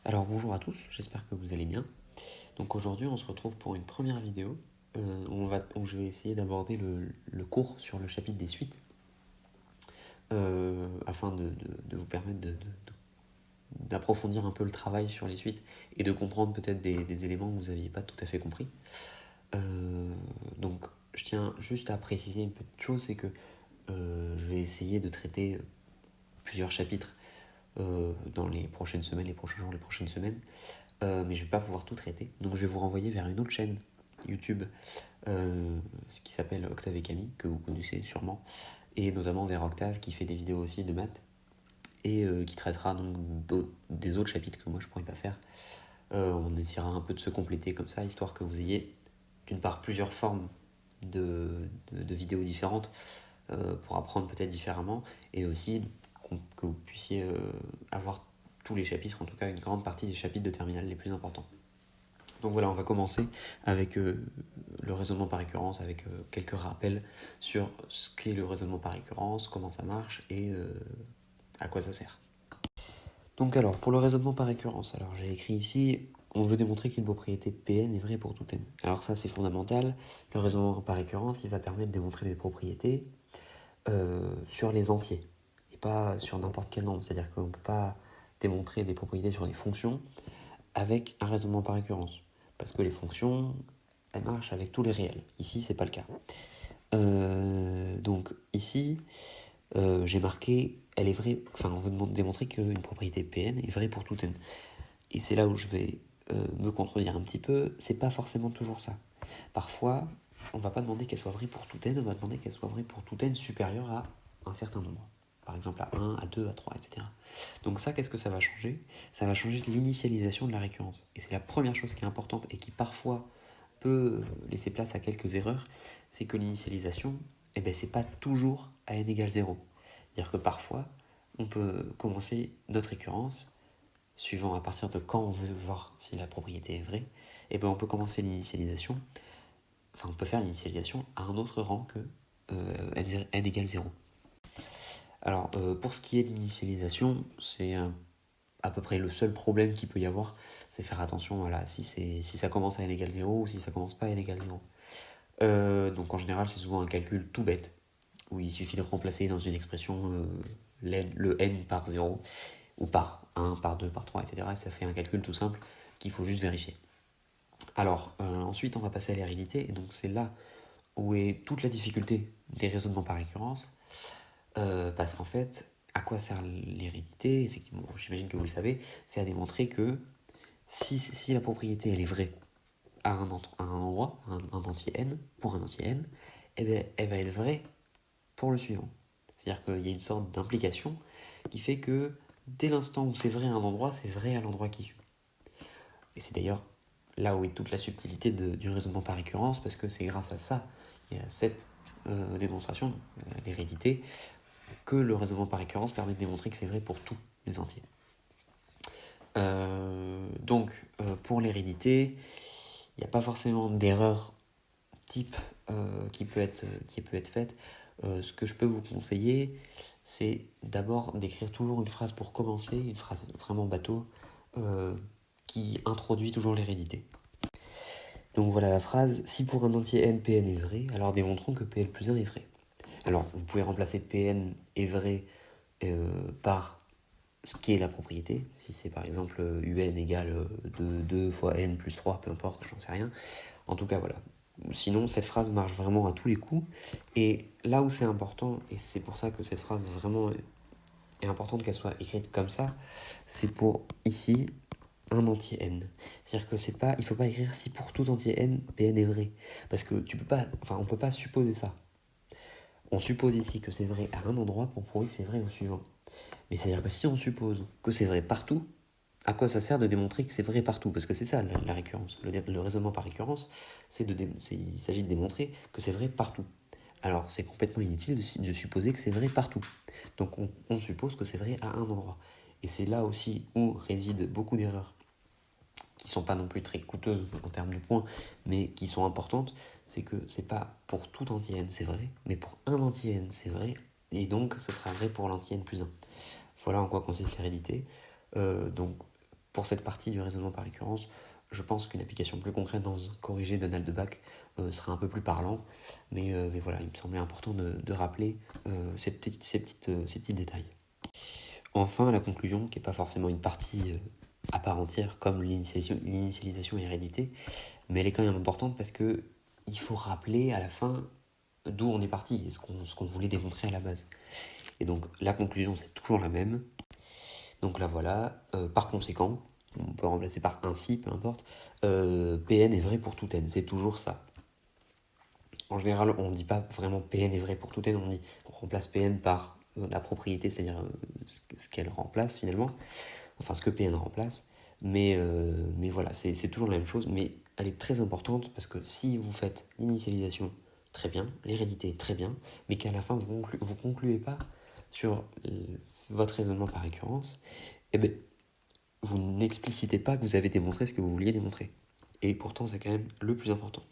Alors bonjour à tous, j'espère que vous allez bien. Donc aujourd'hui on se retrouve pour une première vidéo où je vais essayer d'aborder le cours sur le chapitre des suites afin de vous permettre d'approfondir un peu le travail sur les suites et de comprendre peut-être des éléments que vous n'aviez pas tout à fait compris. Donc je tiens juste à préciser une petite chose, c'est que je vais essayer de traiter plusieurs chapitres dans les prochaines semaines, les prochains jours, les prochaines semaines. Mais je ne vais pas pouvoir tout traiter. Donc je vais vous renvoyer vers une autre chaîne YouTube, ce qui s'appelle Octave et Camille, que vous connaissez sûrement, et notamment vers Octave qui fait des vidéos aussi de maths, et qui traitera donc des autres chapitres que moi je ne pourrais pas faire. On essaiera un peu de se compléter comme ça, histoire que vous ayez d'une part plusieurs formes de vidéos différentes pour apprendre peut-être différemment, et aussi que vous puissiez avoir tous les chapitres, en tout cas une grande partie des chapitres de terminale les plus importants. Donc voilà, on va commencer avec le raisonnement par récurrence, avec quelques rappels sur ce qu'est le raisonnement par récurrence, comment ça marche et à quoi ça sert. Donc alors, pour le raisonnement par récurrence, alors j'ai écrit ici, on veut démontrer qu'une propriété de Pn est vraie pour tout n. Alors ça c'est fondamental, le raisonnement par récurrence, il va permettre de démontrer des propriétés sur les entiers, et pas sur n'importe quel nombre, c'est-à-dire qu'on ne peut pas démontrer des propriétés sur les fonctions avec un raisonnement par récurrence, parce que les fonctions, elles marchent avec tous les réels. Ici, c'est pas le cas. Donc ici, j'ai marqué, elle est vraie, enfin on veut démontrer qu'une propriété Pn est vraie pour tout n. Et c'est là où je vais me contredire un petit peu, c'est pas forcément toujours ça. Parfois, on va pas demander qu'elle soit vraie pour tout n, on va demander qu'elle soit vraie pour tout n supérieur à un certain nombre. Par exemple à 1, à 2, à 3, etc. Donc ça, qu'est-ce que ça va changer? Ça va changer l'initialisation de la récurrence. Et c'est la première chose qui est importante et qui parfois peut laisser place à quelques erreurs, c'est que l'initialisation, eh ben, c'est pas toujours à n égale 0. C'est-à-dire que parfois, on peut commencer notre récurrence, suivant à partir de quand on veut voir si la propriété est vraie, et ben on peut commencer l'initialisation, enfin on peut faire l'initialisation à un autre rang que n égale 0. Alors pour ce qui est de l'initialisation, c'est à peu près le seul problème qu'il peut y avoir, c'est faire attention voilà, si ça commence à n égale 0 ou si ça commence pas à n égale 0. Donc en général c'est souvent un calcul tout bête, où il suffit de remplacer dans une expression le n par 0, ou par 1, par 2, par 3, etc. Et ça fait un calcul tout simple qu'il faut juste vérifier. Alors, ensuite, on va passer à l'hérédité, et donc c'est là où est toute la difficulté des raisonnements par récurrence, parce qu'en fait, à quoi sert l'hérédité? Effectivement, j'imagine que vous le savez, c'est à démontrer que si la propriété elle est vraie à un endroit, un entier n, pour un entier n, eh bien, elle va être vraie pour le suivant. C'est-à-dire qu'il y a une sorte d'implication qui fait que dès l'instant où c'est vrai à un endroit, c'est vrai à l'endroit qui suit. Et c'est d'ailleurs là où est toute la subtilité du raisonnement par récurrence, parce que c'est grâce à ça, et à cette démonstration, l'hérédité, que le raisonnement par récurrence permet de démontrer que c'est vrai pour tous les entiers. Pour l'hérédité, il n'y a pas forcément d'erreur type qui peut être faite. Ce que je peux vous conseiller, c'est d'abord d'écrire toujours une phrase pour commencer, une phrase vraiment bateau, qui introduit toujours l'hérédité. Donc voilà la phrase, si pour un entier n, Pn est vrai, alors démontrons que Pn plus 1 est vrai. Alors vous pouvez remplacer Pn est vrai par ce qui est la propriété, si c'est par exemple un égale 2 fois n plus 3, peu importe, j'en sais rien. En tout cas voilà. Sinon cette phrase marche vraiment à tous les coups, et là où c'est important, et c'est pour ça que cette phrase vraiment est importante qu'elle soit écrite comme ça, c'est pour ici un entier n. C'est-à-dire que c'est pas, il faut pas écrire si pour tout entier n, Pn est vrai. Parce que tu peux pas, enfin on peut pas supposer ça. On suppose ici que c'est vrai à un endroit pour prouver que c'est vrai au suivant. Mais c'est-à-dire que si on suppose que c'est vrai partout, à quoi ça sert de démontrer que c'est vrai partout? Parce que c'est ça la récurrence. Le raisonnement par récurrence, il s'agit de démontrer que c'est vrai partout. Alors c'est complètement inutile de supposer que c'est vrai partout. Donc on suppose que c'est vrai à un endroit. Et c'est là aussi où résident beaucoup d'erreurs qui sont pas non plus très coûteuses en termes de points, mais qui sont importantes, c'est que c'est pas pour tout entier n c'est vrai, mais pour un entier n c'est vrai, et donc ce sera vrai pour l'entier n plus 1. Voilà en quoi consiste l'hérédité. Donc pour cette partie du raisonnement par récurrence, je pense qu'une application plus concrète dans un corrigé d'Anald de Bach serait un peu plus parlant, mais voilà, il me semblait important de rappeler ces petits détails. Enfin, la conclusion, qui n'est pas forcément une partie à part entière, comme l'initialisation et l'hérédité, mais elle est quand même importante parce que il faut rappeler à la fin d'où on est parti et ce qu'on voulait démontrer à la base. Et donc la conclusion, c'est toujours la même. Donc là voilà, par conséquent, on peut remplacer par ainsi, peu importe, Pn est vrai pour tout n, c'est toujours ça. En général, on ne dit pas vraiment Pn est vrai pour tout n, on remplace Pn par la propriété, c'est-à-dire ce qu'elle remplace finalement, enfin ce que Pn remplace, mais voilà, c'est toujours la même chose, mais elle est très importante parce que si vous faites l'initialisation très bien, l'hérédité très bien, mais qu'à la fin vous concluez pas sur votre raisonnement par récurrence, eh bien, vous n'explicitez pas que vous avez démontré ce que vous vouliez démontrer. Et pourtant, c'est quand même le plus important.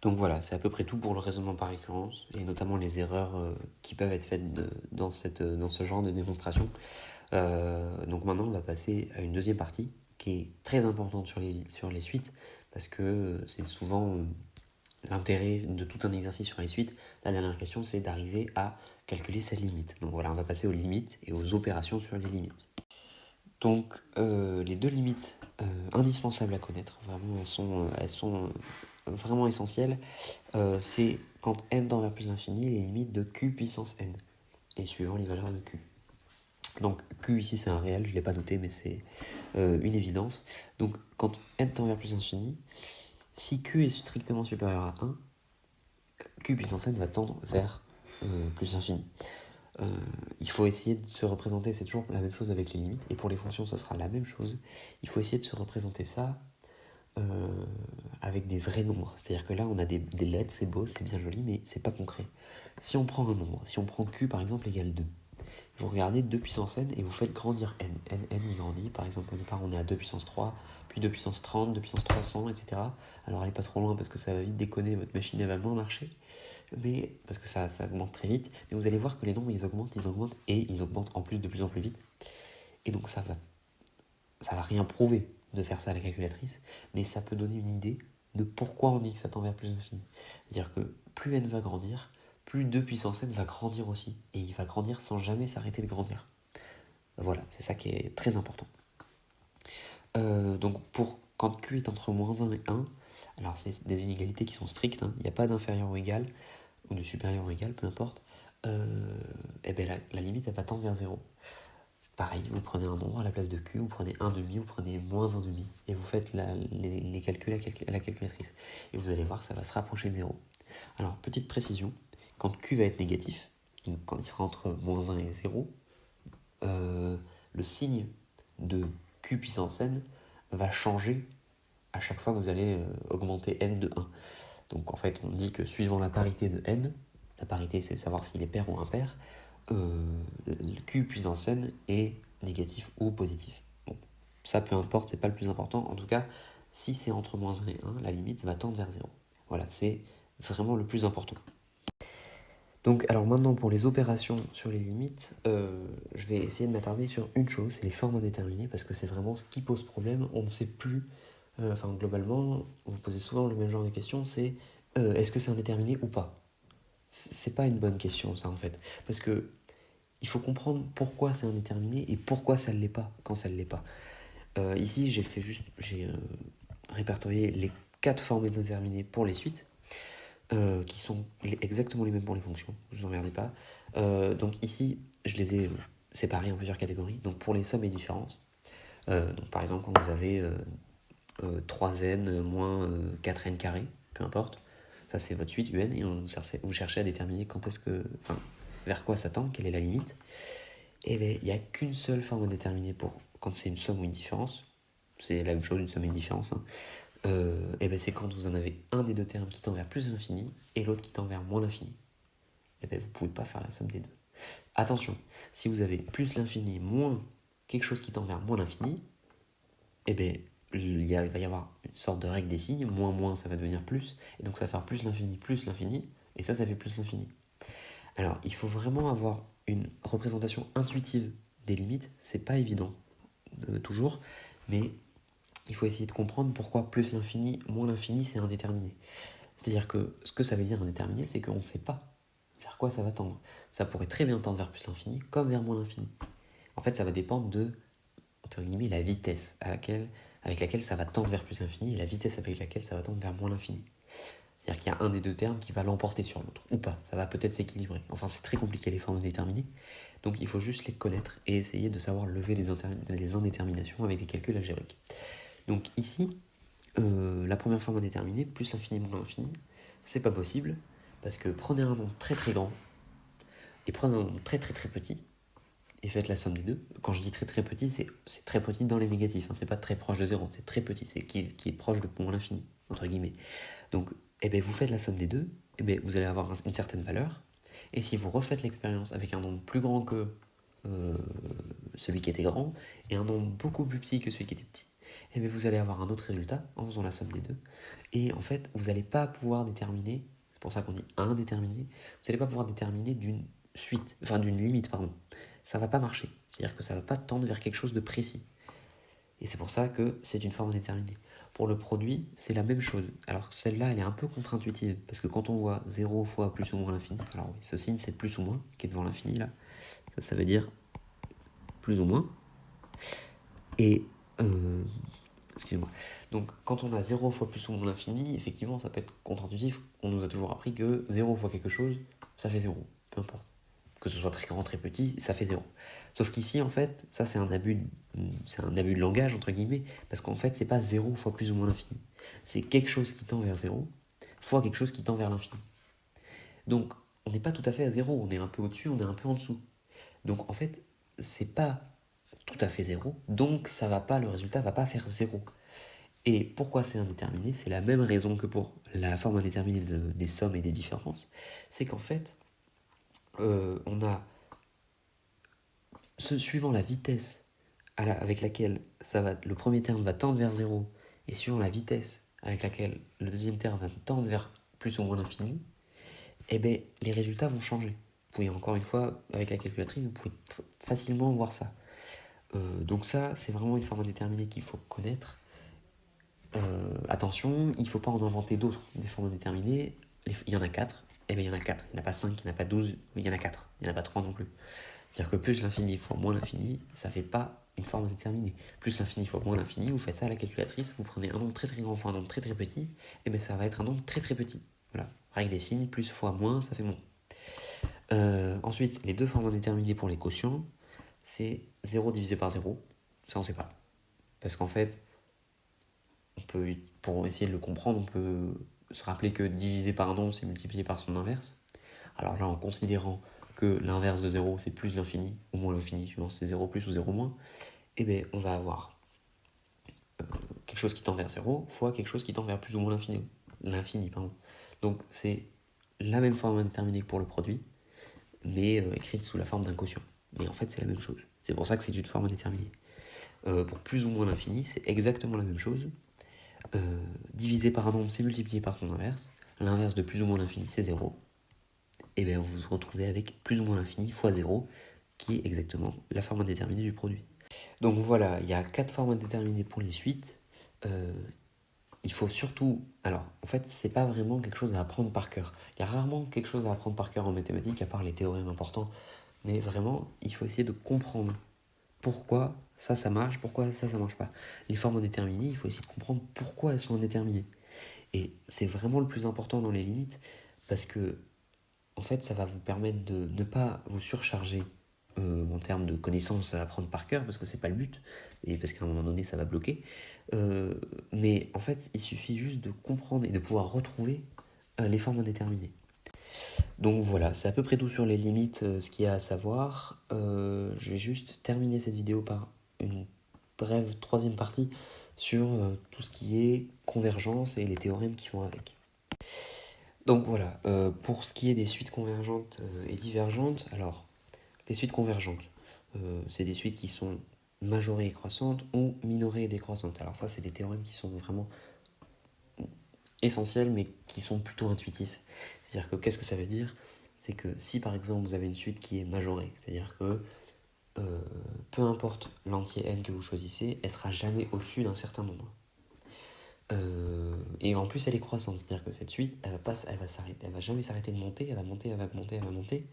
Donc voilà, c'est à peu près tout pour le raisonnement par récurrence, et notamment les erreurs qui peuvent être faites dans ce genre de démonstration. Donc maintenant, on va passer à une deuxième partie, qui est très importante sur les suites, parce que c'est souvent l'intérêt de tout un exercice sur les suites. La dernière question, c'est d'arriver à calculer sa limite. Donc voilà, on va passer aux limites et aux opérations sur les limites. Donc les deux limites indispensables à connaître, vraiment elles sont vraiment essentielles, c'est quand n tend vers plus l'infini, les limites de q puissance n, et suivant les valeurs de q. Donc q ici c'est un réel, je ne l'ai pas noté mais c'est une évidence. Donc quand n tend vers plus l'infini, si q est strictement supérieur à 1, q puissance n va tendre vers plus l'infini. Il faut essayer de se représenter, c'est toujours la même chose avec les limites, et pour les fonctions, ce sera la même chose. Il faut essayer de se représenter ça avec des vrais nombres. C'est-à-dire que là, on a des lettres, c'est beau, c'est bien joli, mais c'est pas concret. Si on prend un nombre, si on prend q par exemple égale 2, vous regardez 2 puissance n et vous faites grandir n. n il grandit, par exemple au départ on est à 2 puissance 3, puis 2 puissance 30, 2 puissance 300, etc. Alors allez pas trop loin parce que ça va vite déconner, votre machine elle va moins marcher, mais parce que ça augmente très vite. Mais vous allez voir que les nombres ils augmentent et ils augmentent en plus de plus en plus vite. Et donc ça va rien prouver de faire ça à la calculatrice, mais ça peut donner une idée de pourquoi on dit que ça tend vers plus l'infini. C'est-à-dire que plus n va grandir, plus 2 puissance n va grandir aussi. Et il va grandir sans jamais s'arrêter de grandir. Voilà, c'est ça qui est très important. Donc quand q est entre moins 1 et 1, alors c'est des inégalités qui sont strictes, hein, il n'y a pas d'inférieur ou égal, ou de supérieur ou égal, peu importe, et bien la limite elle va tendre vers 0. Pareil, vous prenez un nombre à la place de q, vous prenez 1 demi, vous prenez moins 1 demi, et vous faites les calculs à la calculatrice. Et vous allez voir que ça va se rapprocher de 0. Alors, petite précision, quand q va être négatif, donc quand il sera entre moins 1 et 0, le signe de q puissance n va changer à chaque fois que vous allez augmenter n de 1. Donc en fait, on dit que suivant la parité de n, la parité c'est savoir s'il est pair ou impair, le q puissance n est négatif ou positif. Bon, ça peu importe, c'est pas le plus important. En tout cas, si c'est entre moins 1 et 1, la limite va tendre vers 0. Voilà, c'est vraiment le plus important. Donc alors maintenant pour les opérations sur les limites, je vais essayer de m'attarder sur une chose, c'est les formes indéterminées, parce que c'est vraiment ce qui pose problème. On ne sait plus, globalement, vous posez souvent le même genre de questions, c'est est-ce que c'est indéterminé ou pas? C'est pas une bonne question ça en fait, parce que il faut comprendre pourquoi c'est indéterminé et pourquoi ça ne l'est pas quand ça ne l'est pas. Ici j'ai répertorié les 4 formes indéterminées pour les suites, qui sont exactement les mêmes pour les fonctions, ne vous emmerdez pas. Donc ici, je les ai séparés en plusieurs catégories. Donc pour les sommes et différences, donc par exemple quand vous avez 3n moins 4n carré, peu importe, ça c'est votre suite un, et vous cherchez à déterminer quand est-ce que, vers quoi ça tend, quelle est la limite. Et bien, il n'y a qu'une seule forme indéterminée pour quand c'est une somme ou une différence. C'est la même chose, une somme et une différence. Hein. Et ben c'est quand vous en avez un des deux termes qui tend vers plus l'infini et l'autre qui tend vers moins l'infini. Et ben vous ne pouvez pas faire la somme des deux. Attention, si vous avez plus l'infini moins quelque chose qui tend vers moins l'infini, et ben il va y avoir une sorte de règle des signes, moins ça va devenir plus, et donc ça va faire plus l'infini, et ça fait plus l'infini. Alors il faut vraiment avoir une représentation intuitive des limites, c'est pas évident toujours, mais il faut essayer de comprendre pourquoi plus l'infini, moins l'infini, c'est indéterminé. C'est-à-dire que ce que ça veut dire indéterminé, c'est qu'on ne sait pas vers quoi ça va tendre. Ça pourrait très bien tendre vers plus l'infini, comme vers moins l'infini. En fait, ça va dépendre de, entre guillemets, la vitesse avec laquelle ça va tendre vers plus l'infini et la vitesse avec laquelle ça va tendre vers moins l'infini. C'est-à-dire qu'il y a un des deux termes qui va l'emporter sur l'autre, ou pas. Ça va peut-être s'équilibrer. Enfin, c'est très compliqué les formes indéterminées. Donc il faut juste les connaître et essayer de savoir lever les indéterminations avec les calculs algébriques. Donc ici, la première forme indéterminée, plus l'infini moins l'infini, c'est pas possible, parce que prenez un nombre très très grand, et prenez un nombre très très très petit, et faites la somme des deux. Quand je dis très très petit, c'est très petit dans les négatifs, hein, c'est pas très proche de zéro, c'est très petit, c'est qui est proche de moins l'infini, entre guillemets. Donc, vous faites la somme des deux, vous allez avoir une certaine valeur, et si vous refaites l'expérience avec un nombre plus grand que celui qui était grand, et un nombre beaucoup plus petit que celui qui était petit, vous allez avoir un autre résultat en faisant la somme des deux. Et en fait, vous n'allez pas pouvoir déterminer, c'est pour ça qu'on dit indéterminé, vous n'allez pas pouvoir déterminer d'une limite, pardon. Ça va pas marcher. C'est-à-dire que ça va pas tendre vers quelque chose de précis. Et c'est pour ça que c'est une forme indéterminée. Pour le produit, c'est la même chose. Alors celle-là, elle est un peu contre-intuitive, parce que quand on voit 0 fois plus ou moins l'infini, alors oui, ce signe c'est plus ou moins, qui est devant l'infini là, ça veut dire plus ou moins. Et excusez-moi. Donc, quand on a 0 fois plus ou moins l'infini, effectivement, ça peut être contre-intuitif. On nous a toujours appris que 0 fois quelque chose, ça fait 0. Peu importe. Que ce soit très grand, très petit, ça fait 0. Sauf qu'ici, en fait, ça, c'est un abus de langage, entre guillemets, parce qu'en fait, c'est pas 0 fois plus ou moins l'infini. C'est quelque chose qui tend vers 0 fois quelque chose qui tend vers l'infini. Donc, on n'est pas tout à fait à 0. On est un peu au-dessus, on est un peu en dessous. Donc, en fait, c'est pas tout à fait 0. Donc, ça va pas, le résultat va pas faire 0. Et pourquoi c'est indéterminé? C'est la même raison que pour la forme indéterminée des sommes et des différences. C'est qu'en fait, on a, suivant la vitesse avec laquelle le premier terme va tendre vers 0, et suivant la vitesse avec laquelle le deuxième terme va tendre vers plus ou moins l'infini, les résultats vont changer. Vous pouvez, encore une fois, avec la calculatrice, vous pouvez facilement voir ça. Donc ça, c'est vraiment une forme indéterminée qu'il faut connaître. Attention, il ne faut pas en inventer d'autres, des formes indéterminées. Il y en a 4. Il y en a 4. Il n'y en a pas 5, il n'y en a pas 12, mais il y en a 4. Il n'y en a pas 3 non plus. C'est-à-dire que plus l'infini fois moins l'infini, ça ne fait pas une forme indéterminée. Plus l'infini fois moins l'infini, vous faites ça à la calculatrice, vous prenez un nombre très très grand fois un nombre très très petit, ça va être un nombre très très petit. Voilà, règle des signes, plus fois moins, ça fait moins. Ensuite, les deux formes indéterminées pour les quotients, c'est 0 divisé par 0. Ça, on ne sait pas. Parce qu'en fait, pour essayer de le comprendre, on peut se rappeler que diviser par un nombre, c'est multiplier par son inverse. Alors là, en considérant que l'inverse de 0, c'est plus l'infini, ou moins l'infini, suivant si c'est 0 plus ou 0 moins, on va avoir quelque chose qui tend vers 0 fois quelque chose qui tend vers plus ou moins l'infini. Donc c'est la même forme indéterminée que pour le produit, mais écrite sous la forme d'un quotient. Mais en fait, c'est la même chose. C'est pour ça que c'est une forme indéterminée. Pour plus ou moins l'infini, c'est exactement la même chose. Divisé par un nombre, c'est multiplié par son inverse. L'inverse de plus ou moins l'infini, c'est 0. Vous vous retrouvez avec plus ou moins l'infini fois 0, qui est exactement la forme indéterminée du produit. Donc voilà, il y a 4 formes indéterminées pour les suites. Il faut surtout... Alors, en fait, c'est pas vraiment quelque chose à apprendre par cœur. Il y a rarement quelque chose à apprendre par cœur en mathématiques, à part les théorèmes importants. Mais vraiment, il faut essayer de comprendre pourquoi ça marche, pourquoi ça marche pas. Les formes indéterminées, il faut essayer de comprendre pourquoi elles sont indéterminées. Et c'est vraiment le plus important dans les limites, parce que, en fait, ça va vous permettre de ne pas vous surcharger en termes de connaissances à apprendre par cœur, parce que c'est pas le but, et parce qu'à un moment donné, ça va bloquer. Mais en fait, il suffit juste de comprendre et de pouvoir retrouver les formes indéterminées. Donc voilà, c'est à peu près tout sur les limites, ce qu'il y a à savoir. Je vais juste terminer cette vidéo par une brève troisième partie sur tout ce qui est convergence et les théorèmes qui vont avec. Donc voilà, pour ce qui est des suites convergentes et divergentes, alors les suites convergentes, c'est des suites qui sont majorées et croissantes ou minorées et décroissantes. Alors ça, c'est des théorèmes qui sont vraiment essentiels mais qui sont plutôt intuitifs. C'est-à-dire que qu'est-ce que ça veut dire? C'est que si par exemple vous avez une suite qui est majorée, c'est-à-dire que peu importe l'entier n que vous choisissez, elle sera jamais au-dessus d'un certain nombre. Et en plus elle est croissante, c'est-à-dire que cette suite, elle va jamais s'arrêter de monter, elle va monter, elle va monter, elle va monter,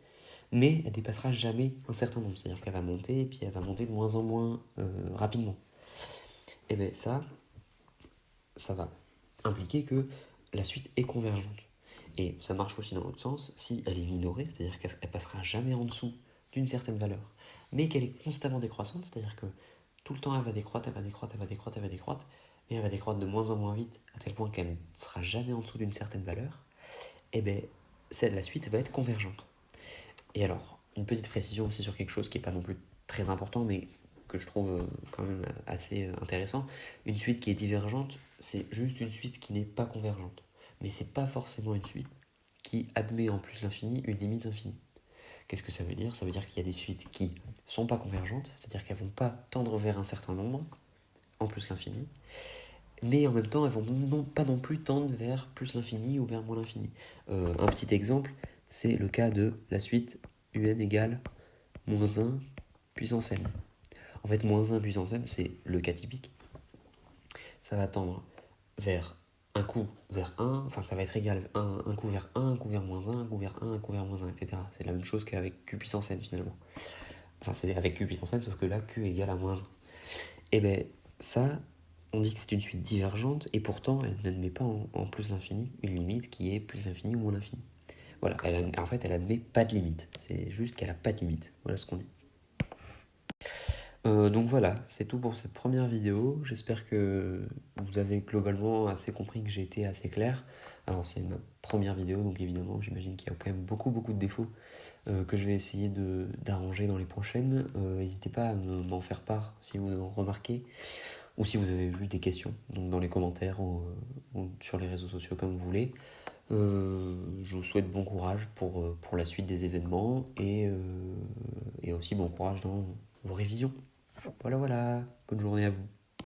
mais elle dépassera jamais un certain nombre, c'est-à-dire qu'elle va monter, et puis elle va monter de moins en moins rapidement. Et bien ça va impliquer que la suite est convergente. Et ça marche aussi dans l'autre sens, si elle est minorée, c'est-à-dire qu'elle passera jamais en dessous d'une certaine valeur, mais qu'elle est constamment décroissante, c'est-à-dire que tout le temps elle va décroître, elle va décroître, elle va décroître, elle va décroître, mais elle va décroître de moins en moins vite, à tel point qu'elle ne sera jamais en dessous d'une certaine valeur, et bien la suite va être convergente. Et alors, une petite précision aussi sur quelque chose qui n'est pas non plus très important, mais que je trouve quand même assez intéressant. Une suite qui est divergente, c'est juste une suite qui n'est pas convergente. Mais c'est pas forcément une suite qui admet en plus l'infini une limite infinie. Qu'est-ce que ça veut dire? Ça veut dire qu'il y a des suites qui sont pas convergentes, c'est-à-dire qu'elles vont pas tendre vers un certain nombre, en plus l'infini, mais en même temps elles vont pas non plus tendre vers plus l'infini ou vers moins l'infini. Un petit exemple, c'est le cas de la suite un égale moins 1 puissance n. En fait, moins 1 puissance n, c'est le cas typique. Ça va tendre vers un coup vers 1, enfin ça va être égal un coup vers 1, un coup vers moins 1, un coup vers 1, un coup vers moins 1, etc. C'est la même chose qu'avec q puissance n finalement. Enfin, c'est avec q puissance n, sauf que là, q égale à moins 1. Et bien, ça, on dit que c'est une suite divergente, et pourtant, elle n'admet pas en plus l'infini une limite qui est plus l'infini ou moins l'infini. Voilà, en fait, elle admet pas de limite. C'est juste qu'elle a pas de limite. Voilà ce qu'on dit. Donc voilà, c'est tout pour cette première vidéo. J'espère que vous avez globalement assez compris que j'ai été assez clair. Alors c'est ma première vidéo, donc évidemment j'imagine qu'il y a quand même beaucoup de défauts que je vais essayer d'arranger dans les prochaines. N'hésitez pas à m'en faire part si vous en remarquez, ou si vous avez juste des questions, donc dans les commentaires ou sur les réseaux sociaux comme vous voulez. Je vous souhaite bon courage pour la suite des événements et aussi bon courage dans vos révisions. Voilà, bonne journée à vous.